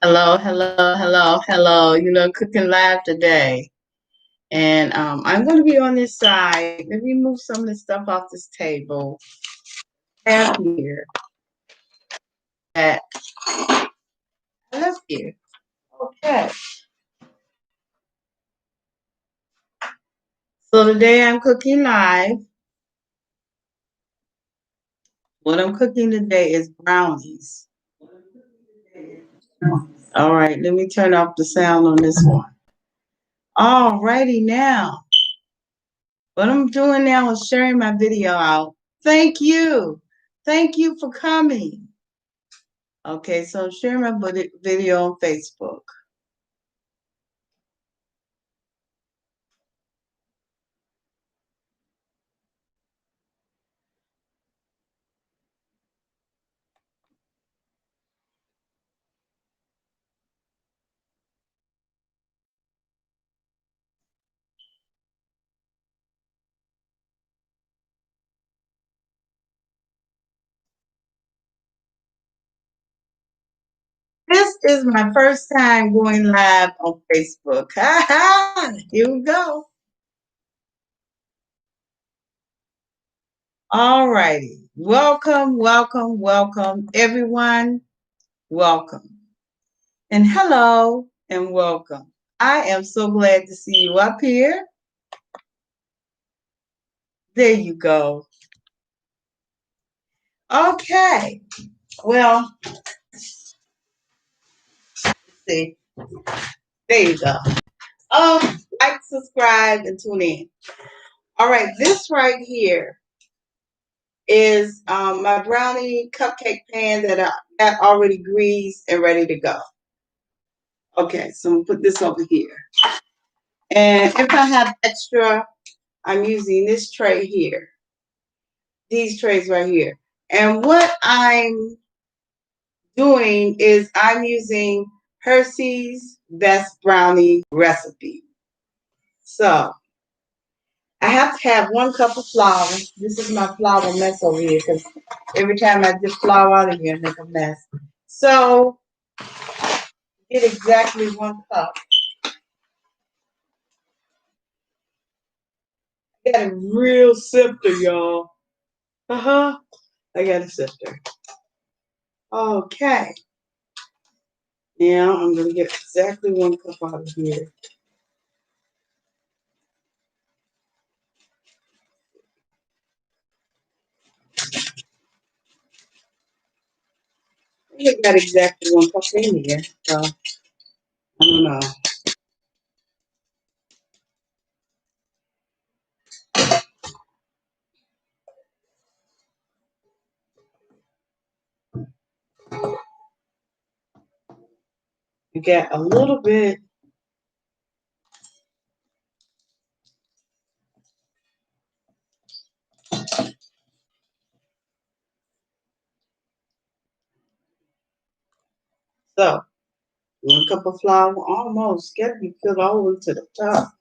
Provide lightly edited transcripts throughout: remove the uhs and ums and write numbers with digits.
Hello, hello, hello, hello. Cooking live today. And I'm going to be on this side. Let me move some of this stuff off this table. Have here. That I left here. Okay. So today I'm cooking live. What I'm cooking today is brownies. All right, let me turn off the sound on this one. All righty now. What I'm doing now is sharing my video out. Thank you. Thank you for coming. Okay, so I'm sharing my video on Facebook. This is my first time going live on Facebook. Here we go. All righty. Welcome, welcome, welcome, everyone. Welcome. And hello and welcome. I am so glad to see you up here. There you go. Okay. Well, let's see. There you go. Like, subscribe, and tune in. All right, this right here is my brownie cupcake pan that I got already greased and ready to go. Okay, so I'm gonna put this over here. And if I have extra, I'm using this tray here. These trays right here. And what I'm doing is I'm using Hershey's Best Brownie Recipe. So I have to have 1 cup of flour. This is my flour mess over here because every time I dip flour out of here, I make a mess. So get exactly 1 cup. I got a real sifter, y'all. I got a sifter. Okay. Now I'm going to get exactly 1 cup out of here. I got exactly 1 cup in here. So I don't know. You got a little bit. So 1 cup of flour almost got to be filled all the way to the top.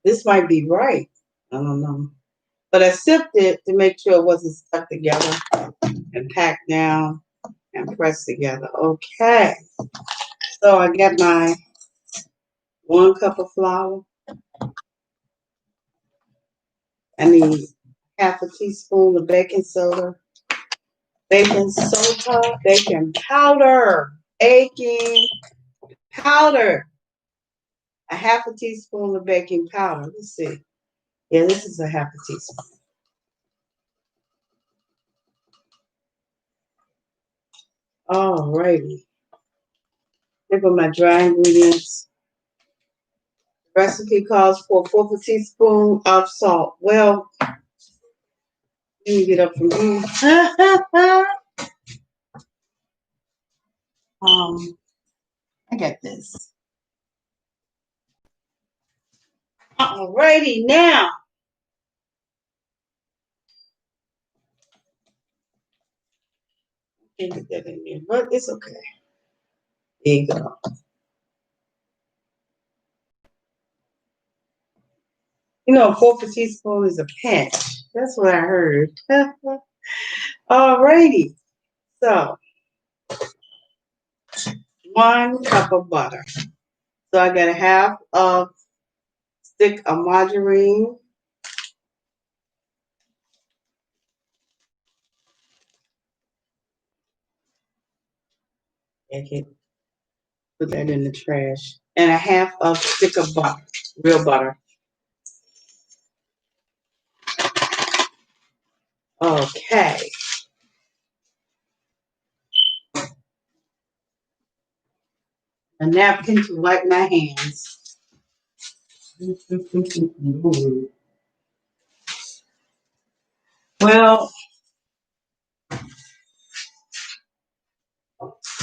This might be right. I don't know. But I sifted it to make sure it wasn't stuck together and packed down and pressed together. Okay. So I got my 1 cup of flour. I need half a teaspoon of baking soda. Baking powder. Baking powder. A half a teaspoon of baking powder. Let's see. Yeah, this is a half a teaspoon. Alrighty. Here go my dry ingredients. The recipe calls for 1/4 teaspoon of salt. Well, let me get up from here. I got this. Alrighty now. Can't get that in there, but it's okay. There you go. You know, 1/4 teaspoon is a pinch. That's what I heard. Alrighty. So 1 cup of butter. So I got a half of stick of margarine. I can put that in the trash. And a half of stick of butter, real butter. Okay. A napkin to wipe my hands. Well,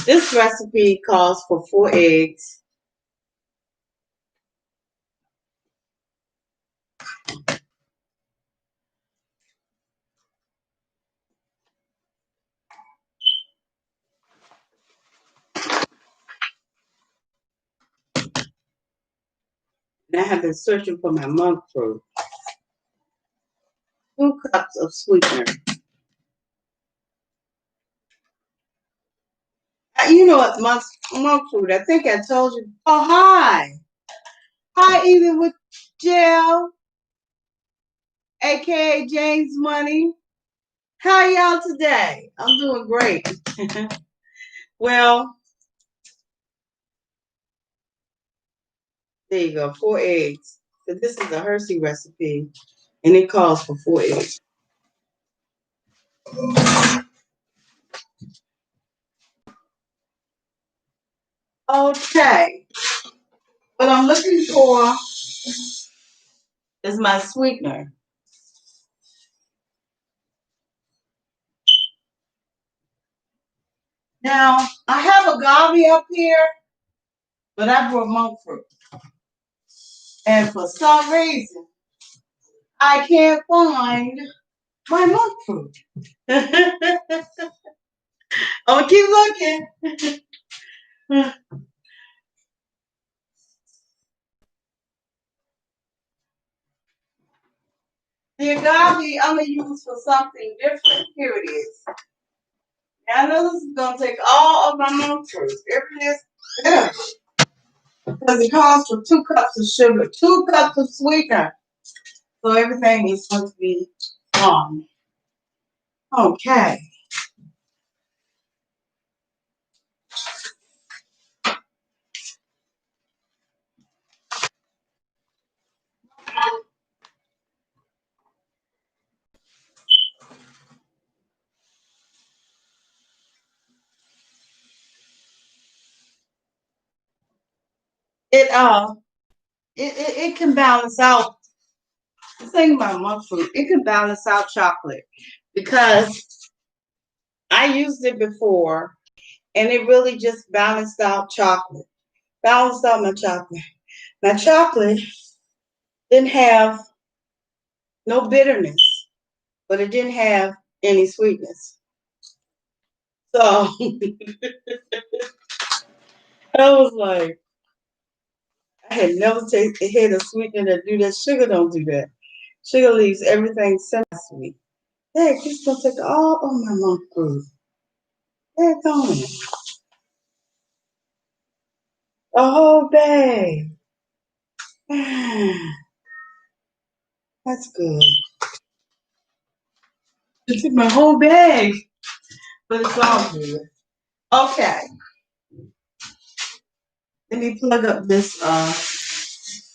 this recipe calls for 4 eggs. And I have been searching for my monk fruit. 2 cups of sweetener. You know what, monk fruit, I think I told you. Oh, hi. Hi, even with Jill, a.k.a. James Money. How y'all today? I'm doing great. Well, there you go, 4 eggs. So this is a Hershey recipe, and it calls for 4 eggs. Okay. What I'm looking for is my sweetener. Now, I have agave up here, but I brought monk fruit. And for some reason, I can't find my monk fruit. I'm gonna keep looking. The agave I'm gonna use for something different. Here it is. Now, I know this is gonna take all of my monk fruit. Here it is. Yeah. Because it calls for 2 cups of sugar, 2 cups of sweetener. So everything is supposed to be on. Okay. It it can balance out. The thing about monk fruit, it can balance out chocolate because I used it before and it really just balanced out chocolate. Balanced out my chocolate. My chocolate didn't have no bitterness, but it didn't have any sweetness. So I was like, I had never had a sweetener that do that. Sugar don't do that. Sugar leaves everything semi-sweet. Hey, this gonna take all of my monk fruit. They're going. A whole bag. That's good. It took my whole bag, but it's all good. Okay, let me plug up this.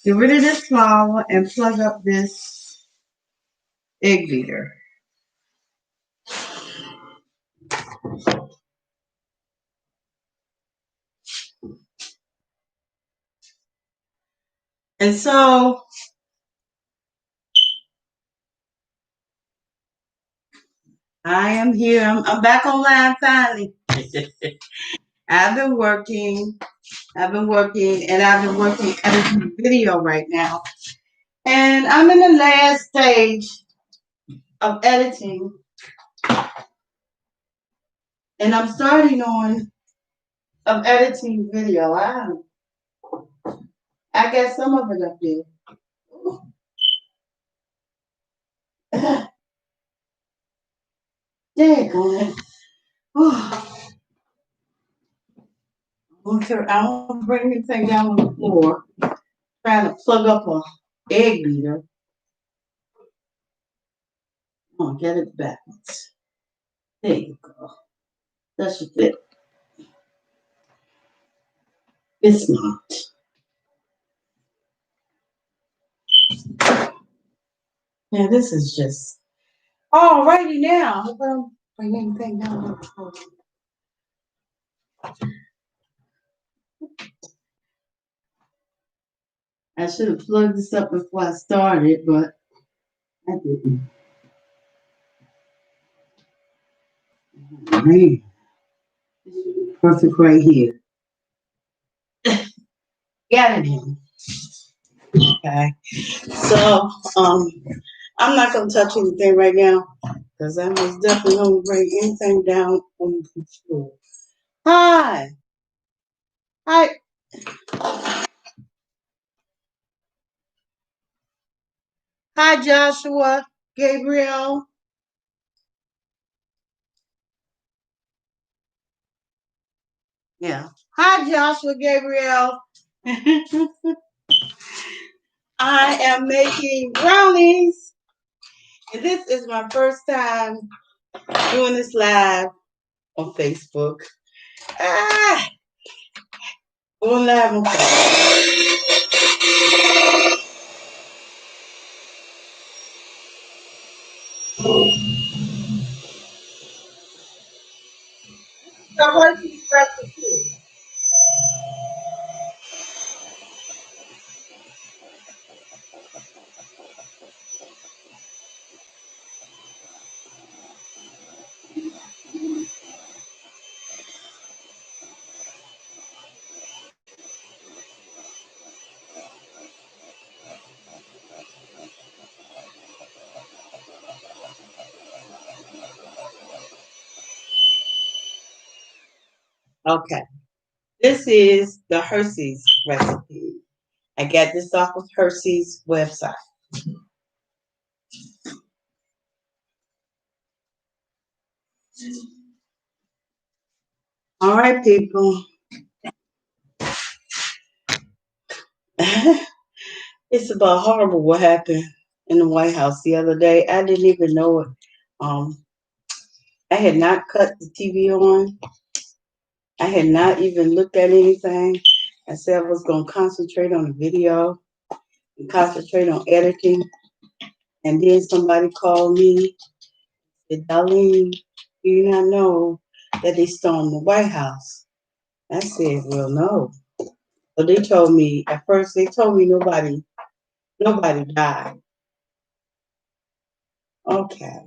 Get rid of this flour and plug up this egg beater. And so I am here. I'm back online finally. I've been working. And I've been working editing video right now. And I'm in the last stage of editing. And I'm starting on of editing video. I got some of it up there. There you go. Okay, I don't bring anything down on the floor. Trying to plug up a egg beater. Oh, get it backwards. There you go. That's just it. It's not. Yeah, this is just. Alrighty now. Hope I don't bring anything down on the floor. I should have plugged this up before I started, but I didn't. Man, perfect right here. Got it in. Okay. So, I'm not gonna touch anything right now because I most definitely don't bring anything down on the floor. Hi, hi, hi, Joshua, Gabriel. Yeah. Hi, Joshua, Gabriel. I am making brownies, and this is my first time doing this live on Facebook. Ah, going live on Facebook. So what do you recipe? Okay, this is the Hershey's recipe. I got this off of Hershey's website. All right, people. It's about horrible what happened in the White House the other day. I didn't even know it. Um, I had not cut the TV on. I had not even looked at anything. I said I was going to concentrate on the video and concentrate on editing. And then somebody called me, said, Darlene, do you not know that they stormed the White House? I said, well, no. So they told me, at first they told me nobody died. Okay.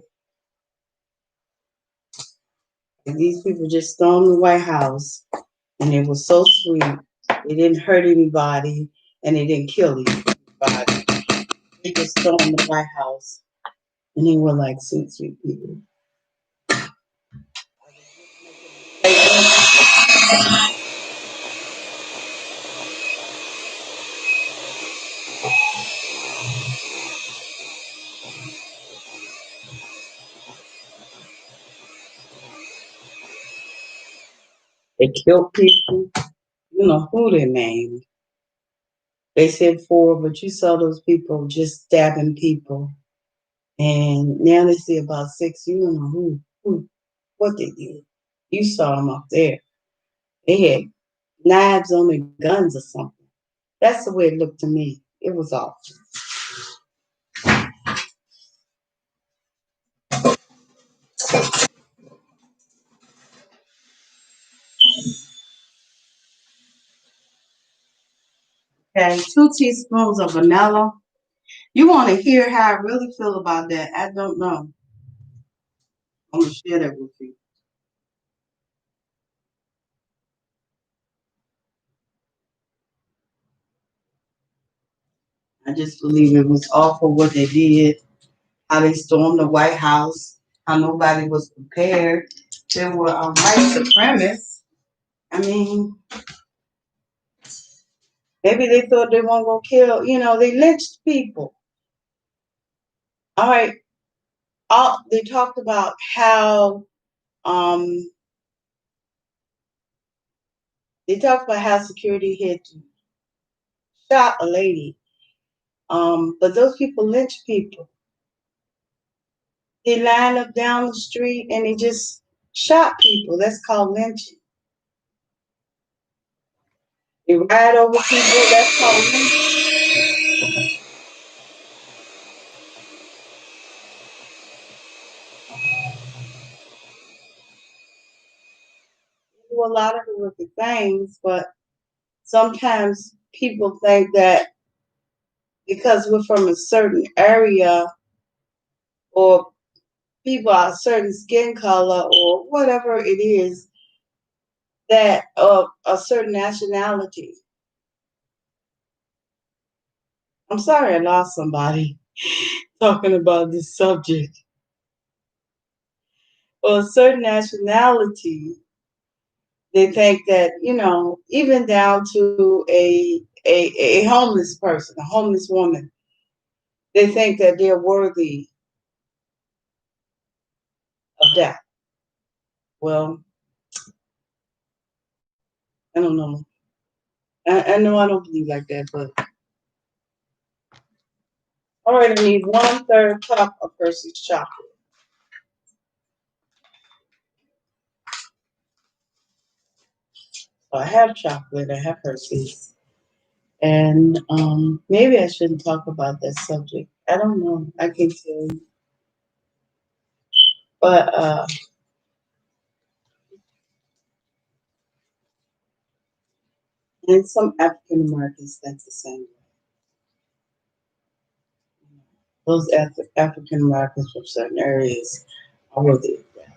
And these people just stormed the White House and it was so sweet. They didn't hurt anybody and they didn't kill anybody. They just stormed the White House and they were like sweet, sweet people. They killed people. You know who they named. They said four, but you saw those people just stabbing people. And now they say about six. You don't know what they did. You saw them up there. They had knives on their guns or something. That's the way it looked to me. It was awful. Okay, 2 teaspoons of vanilla. You want to hear how I really feel about that? I don't know. I'm gonna share that with you. I just believe it was awful what they did, how they stormed the White House, how nobody was prepared. There were white supremacists. I mean, maybe they thought they weren't gonna kill. You know, they lynched people. All right. They talked about how um, They talk about how security had to shot a lady. But those people lynch people. They line up down the street and they just shot people. That's called lynching. They ride over people. That's called lynching. They do a lot of horrific things, but sometimes people think that because we're from a certain area or people are a certain skin color or whatever it is, that of a certain nationality. I'm sorry I lost somebody talking about this subject. Or a certain nationality, they think that, even down to a homeless person, a homeless woman, they think that they're worthy of death. Well, I don't know. I know I don't believe like that, but all right, I need 1/3 cup of Hershey's chocolate. So I have chocolate, I have Hershey's. And maybe I shouldn't talk about that subject. I don't know. I can't tell you. But and some African Americans think the same way. Those African Americans from certain areas are worthy of that.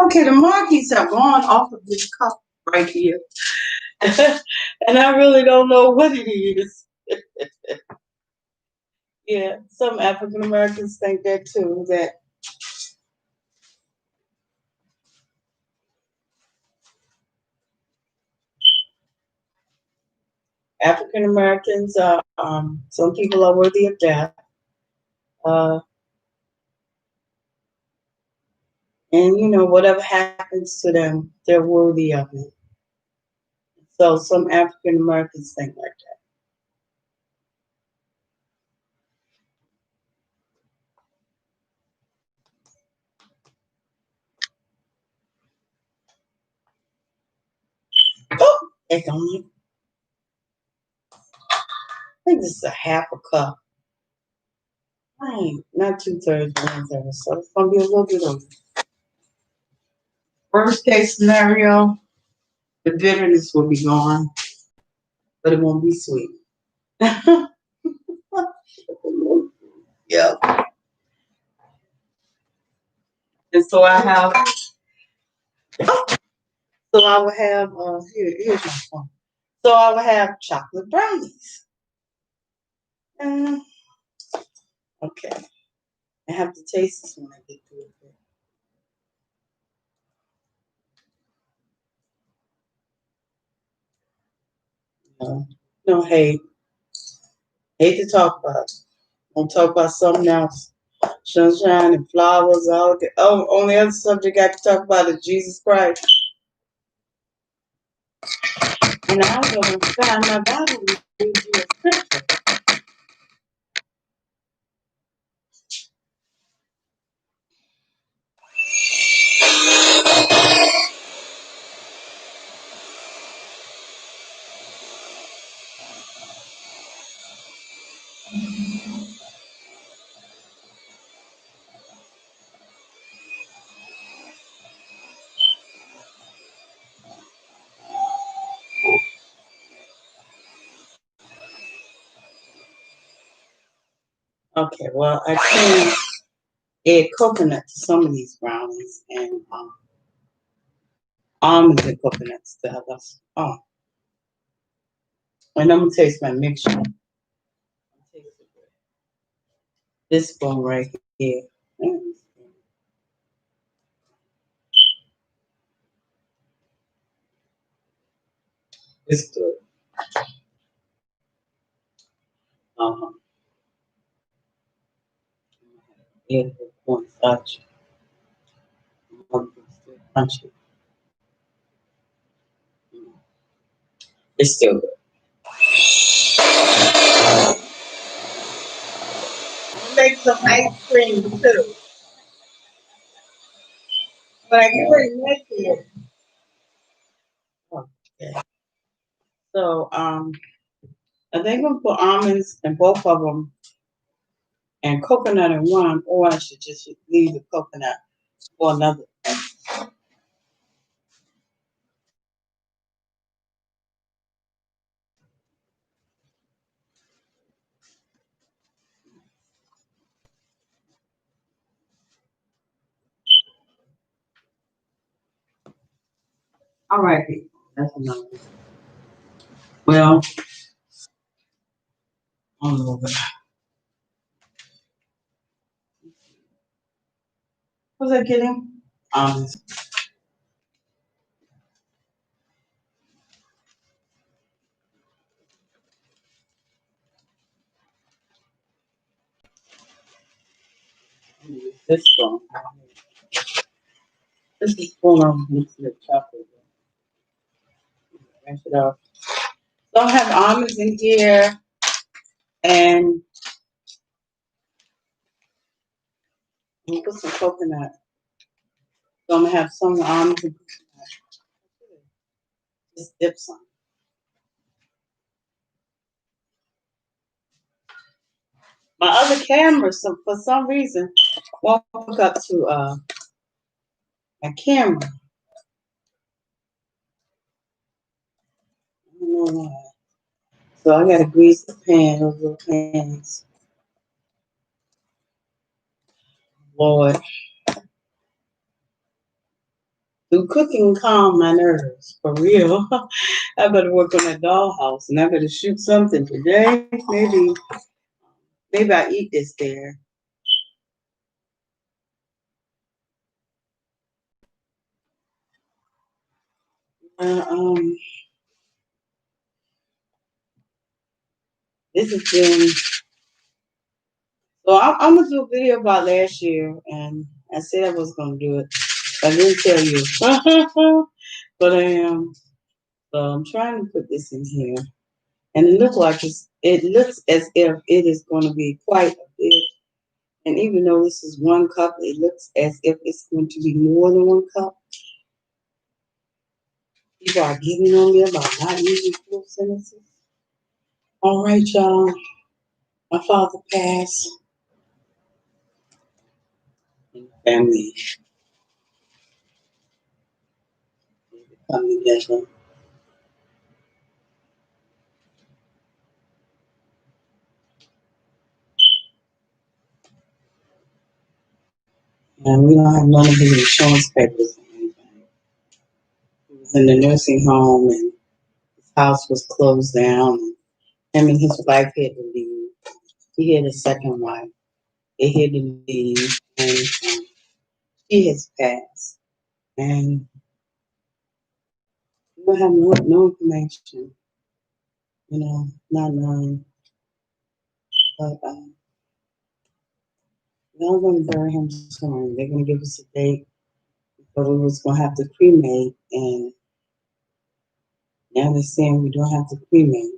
Okay, the marquis have gone off of this cup right here. And I really don't know what it is. Yeah, some African Americans think that too, that African Americans are, some people are worthy of death. Uh, and, whatever happens to them, they're worthy of it. So some African Americans think like that. Oh, it's only, I think this is a half a cup. Right, not 2/3, 1/3. So it's gonna be a little bit of worst case scenario. The bitterness will be gone, but it won't be sweet. Yeah. And so I have, so I will have, here's my phone. So I will have chocolate brownies. Uh, okay. I have to taste this when I get through it. No hate. Hate to talk about it. We'll talk about something else. Sunshine and flowers. All the only other subject I can talk about is Jesus Christ. And I'm going to find my Bible and read you a scripture. Okay, well, I can add coconut to some of these brownies and almonds and coconuts to others. Oh, and I'm going to taste my mixture. Taste it. This phone right here. It's good. Uh-huh. Yeah, the point such. Punchy. It's still good. Make some ice cream too. But I can already make it. Okay. So I think I'm gonna put almonds in both of them and coconut in one, or I should just leave the coconut for another. All right, people. That's another. Well, I don't know. Was I getting? Almonds. This one. This is full of mixed with chocolate. Rinse it off. So I have almonds in here, and I'm gonna put some coconut. So I'm gonna have some almonds and coconut. Just dip some. My other camera, for some reason, won't hook up to my camera. I don't know why. So I gotta grease the pan, those little pans. Lord, do cooking calm my nerves for real. I better work on that dollhouse, and I better shoot something today. Maybe I eat this there. Uh, um, this has been. So I'm gonna do a video about last year, and I said I was gonna do it. I didn't tell you, but I am. So I'm trying to put this in here, and it looks like it looks as if it is going to be quite a bit. And even though this is 1 cup, it looks as if it's going to be more than 1 cup. People are getting on me about not using full sentences. All right, y'all. My father passed. Family come together. And we don't have none of his insurance papers or anything. He was in the nursing home, and his house was closed down. And him and his wife had to leave. He had a second wife. They had to leave, and she has passed. And we don't have no information, not knowing. But they're going to bury him soon. They're going to give us a date, but we was going to have to cremate, and now they're saying we don't have to cremate.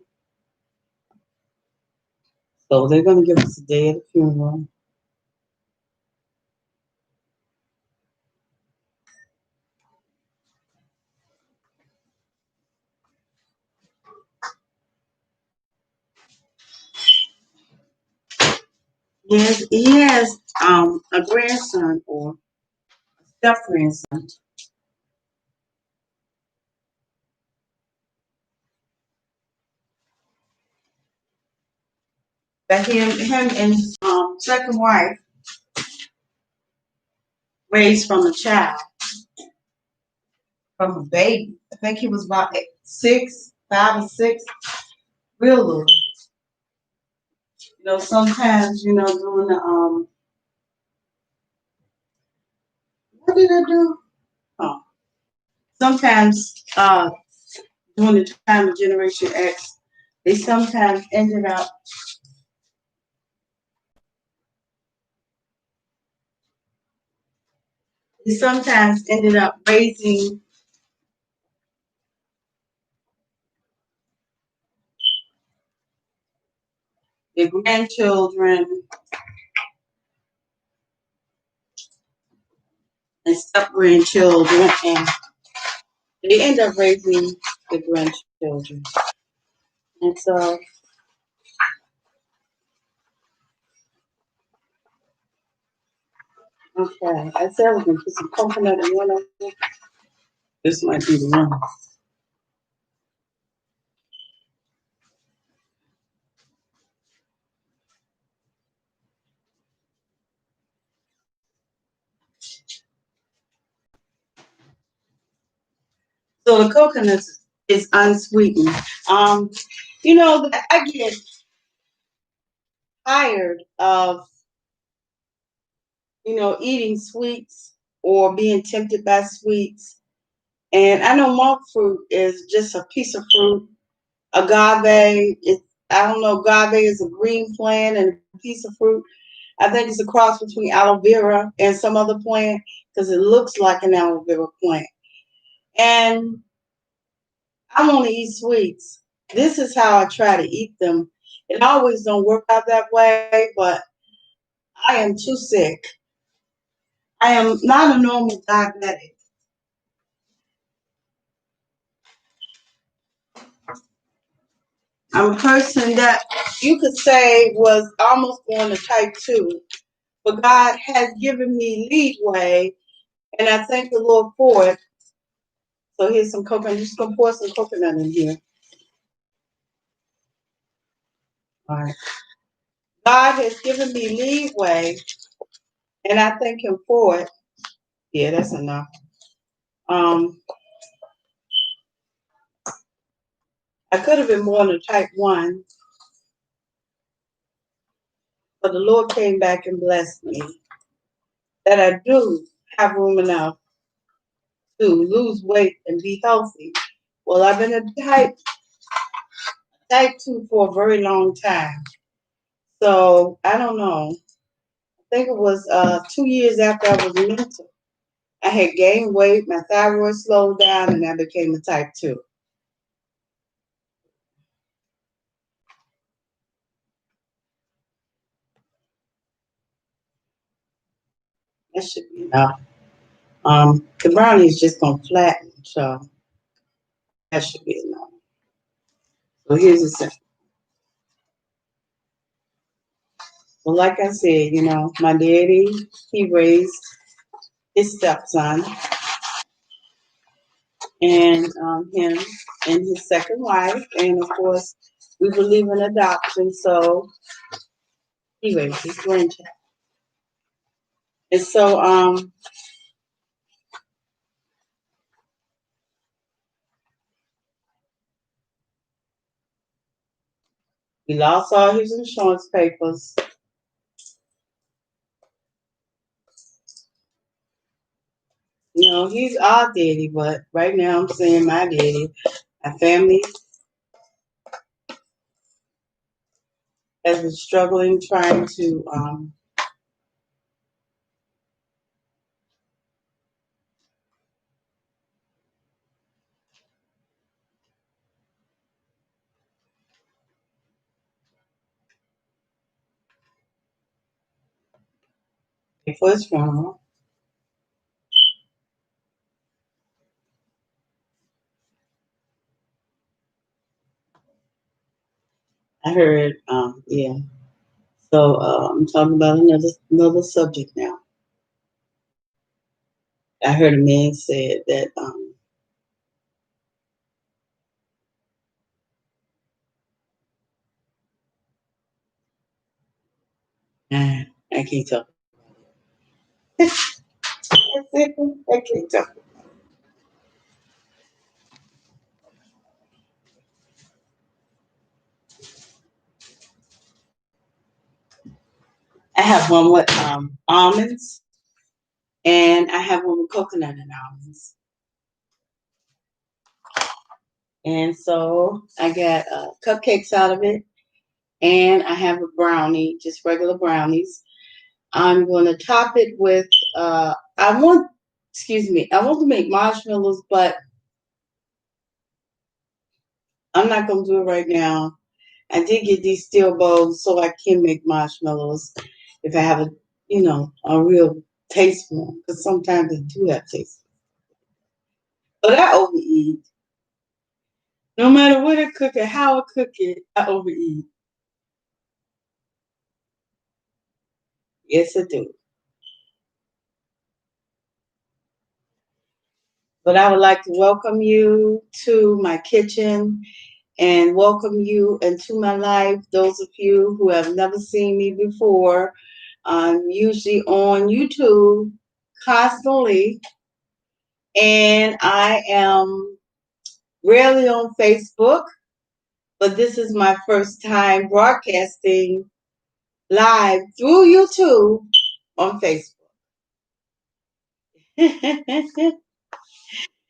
So they're going to give us a day of the funeral. Yes, he has a grandson or a step grandson that him and his second wife raised from a child, from a baby. I think he was about 6, 5 or 6, real little. Sometimes, doing the what did I do? Oh, sometimes during the time of Generation X, they sometimes ended up raising their grandchildren and step grandchildren, and they end up raising the grandchildren. And so, okay, I said we can put some coconut in one of them. This might be the one. So the coconut is unsweetened. Um, I get tired of, eating sweets or being tempted by sweets. And I know monk fruit is just a piece of fruit. Agave is, I don't know, agave is a green plant and a piece of fruit. I think it's a cross between aloe vera and some other plant because it looks like an aloe vera plant. And I want to eat sweets. This is how I try to eat them. It always don't work out that way, but I am too sick. I am not a normal diabetic. I'm a person that you could say was almost going to type 2, but God has given me leeway, and I thank the Lord for it. So here's some coconut. I'm just going to pour some coconut in here. All right. God has given me leeway, and I thank Him for it. Yeah, that's enough. Um, I could have been born a type 1, but the Lord came back and blessed me that I do have room enough to lose weight and be healthy. Well, I've been a type 2 for a very long time. So I don't know. I think it was 2 years after I was mental. I had gained weight, my thyroid slowed down, and I became a type 2. That should be enough. The brownie is just gonna flatten, so that should be enough. So here's the second. Well, like I said, my daddy, he raised his stepson and him and his second wife, and of course, we believe in adoption, so he raised his grandchild. And so he lost all his insurance papers. He's our daddy, but right now I'm saying my daddy. My family has been struggling trying to pay for his funeral. I heard, yeah. So I'm talking about another subject now. I heard a man said that I can't talk. I can't talk. I have one with almonds, and I have one with coconut and almonds. And so I got cupcakes out of it, and I have a brownie, just regular brownies. I'm going to top it with, I want to make marshmallows, but I'm not going to do it right now. I did get these steel bowls so I can make marshmallows if I have a real taste for them, because sometimes they do have taste. But I overeat. No matter what I cook it, how I cook it, I overeat. Yes, I do. But I would like to welcome you to my kitchen and welcome you into my life. Those of you who have never seen me before, I'm usually on YouTube constantly, and I am rarely on Facebook, but this is my first time broadcasting live through YouTube on Facebook.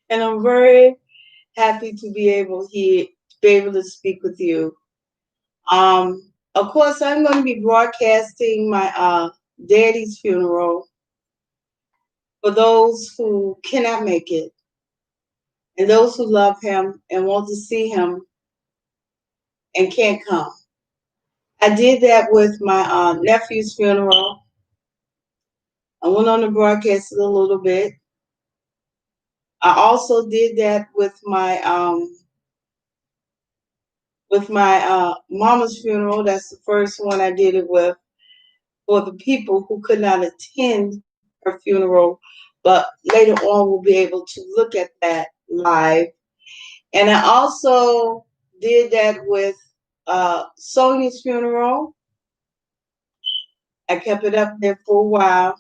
And I'm very happy to be able to speak with you. Of course, I'm going to be broadcasting my daddy's funeral for those who cannot make it and those who love him and want to see him and can't come. I did that with my nephew's funeral. I went on the broadcast a little bit. I also did that with my mama's funeral. That's the first one I did it with, for the people who could not attend her funeral, but later on will be able to look at that live. And I also did that with Sonia's funeral. I kept it up there for a while.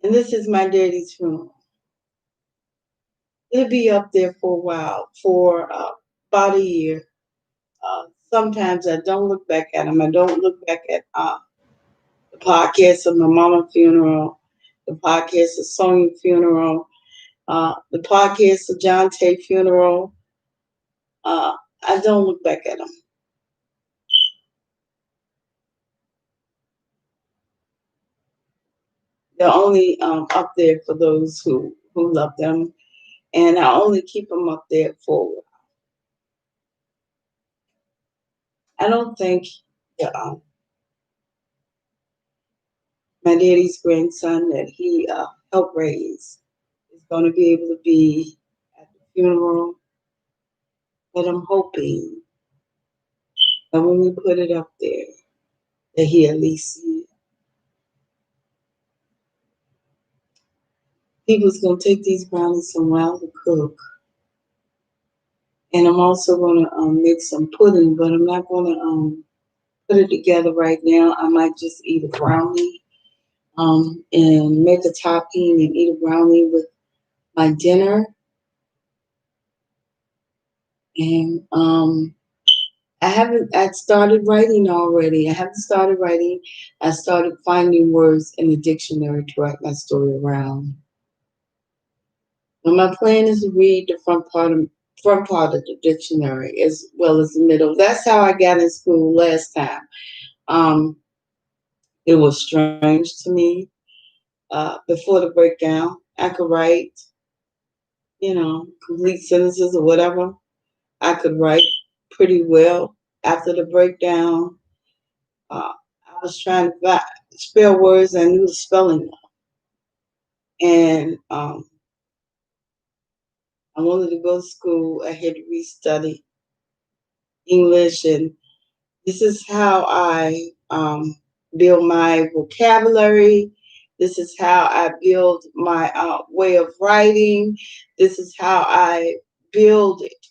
And this is my daddy's funeral. It'll be up there for a while, for about a year. Sometimes I don't look back at them. I don't look back at the podcast of my mama's funeral, the podcast of Sonia's funeral, the podcast of John Tate funeral. I don't look back at them. They're only up there for those who love them, and I only keep them up there for. I don't think the, my daddy's grandson that he helped raise is going to be able to be at the funeral, but I'm hoping that when we put it up there, that he at least see it. People's going to take these brownies somewhere to cook. And I'm also going to make some pudding, but I'm not going to put it together right now. I might just eat a brownie and make a topping and eat a brownie with my dinner. And I started writing already. I haven't started writing. I started finding words in the dictionary to write my story around. And my plan is to read the front part of the dictionary as well as the middle. That's how I got in school last time. It was strange to me. Before the breakdown, I could write, complete sentences or whatever. I could write pretty well. After the breakdown, I was trying to spell words. I knew the spelling, and I wanted to go to school. I had to restudy English, and this is how I build my vocabulary. This is how I build my way of writing. This is how I build it.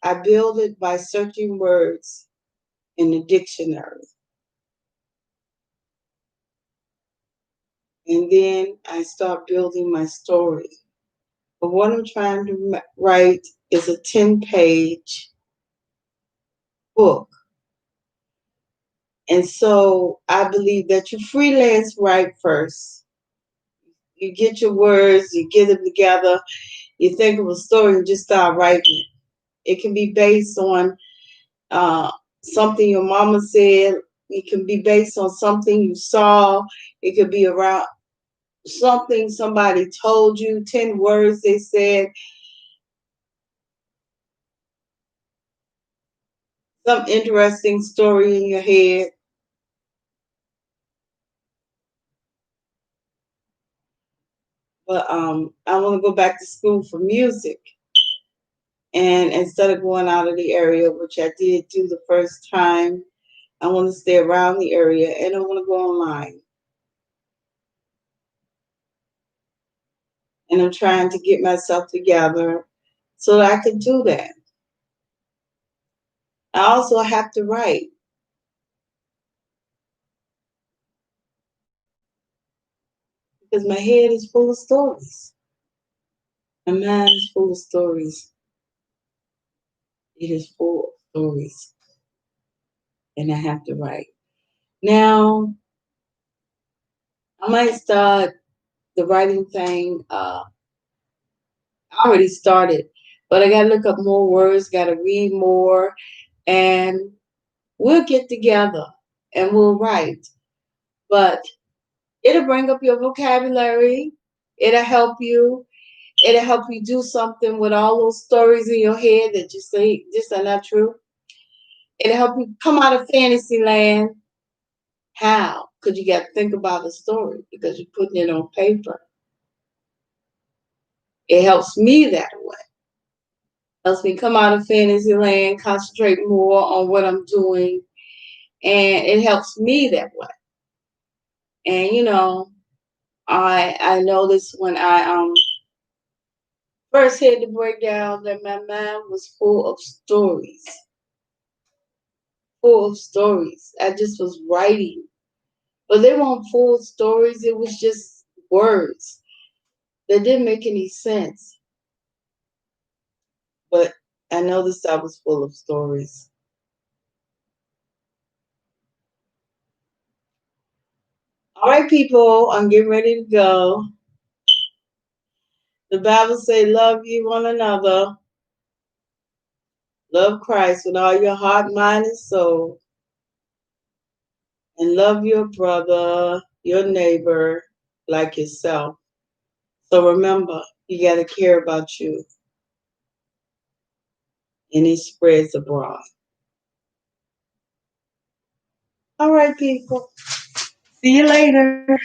I build it by searching words in the dictionary. And then I start building my story. But what I'm trying to write is a 10-page book. And so I believe that you freelance write first. You get your words, you get them together, you think of a story and just start writing it. It can be based on uh, something your mama said. It can be based on something you saw. It could be around something somebody told you, 10 words they said, some interesting story in your head. But I want to go back to school for music. And instead of going out of the area, which I did do the first time, I want to stay around the area and I want to go online. And I'm trying to get myself together so that I can do that. I also have to write because my head is full of stories. My mind is full of stories. It is full of stories. And I have to write. Now, I might start the writing thing. I already started, but I got to look up more words, got to read more, and we'll get together and we'll write. But it'll bring up your vocabulary. It'll help you. It'll help you do something with all those stories in your head that you say just are not true. It'll help you come out of fantasy land. How? Because you got to think about the story because you're putting it on paper. It helps me that way. Helps me come out of fantasy land, concentrate more on what I'm doing, and it helps me that way. And I noticed when I first had the breakdown that my mind was full of stories. I just was writing, but they weren't full stories. It was just words that didn't make any sense. But I noticed I was full of stories. All right, people, I'm getting ready to go. The Bible say, love you one another. Love Christ with all your heart, mind, and soul. And love your brother, your neighbor, like yourself. So remember, you got to care about you. And it spreads abroad. All right, people. See you later.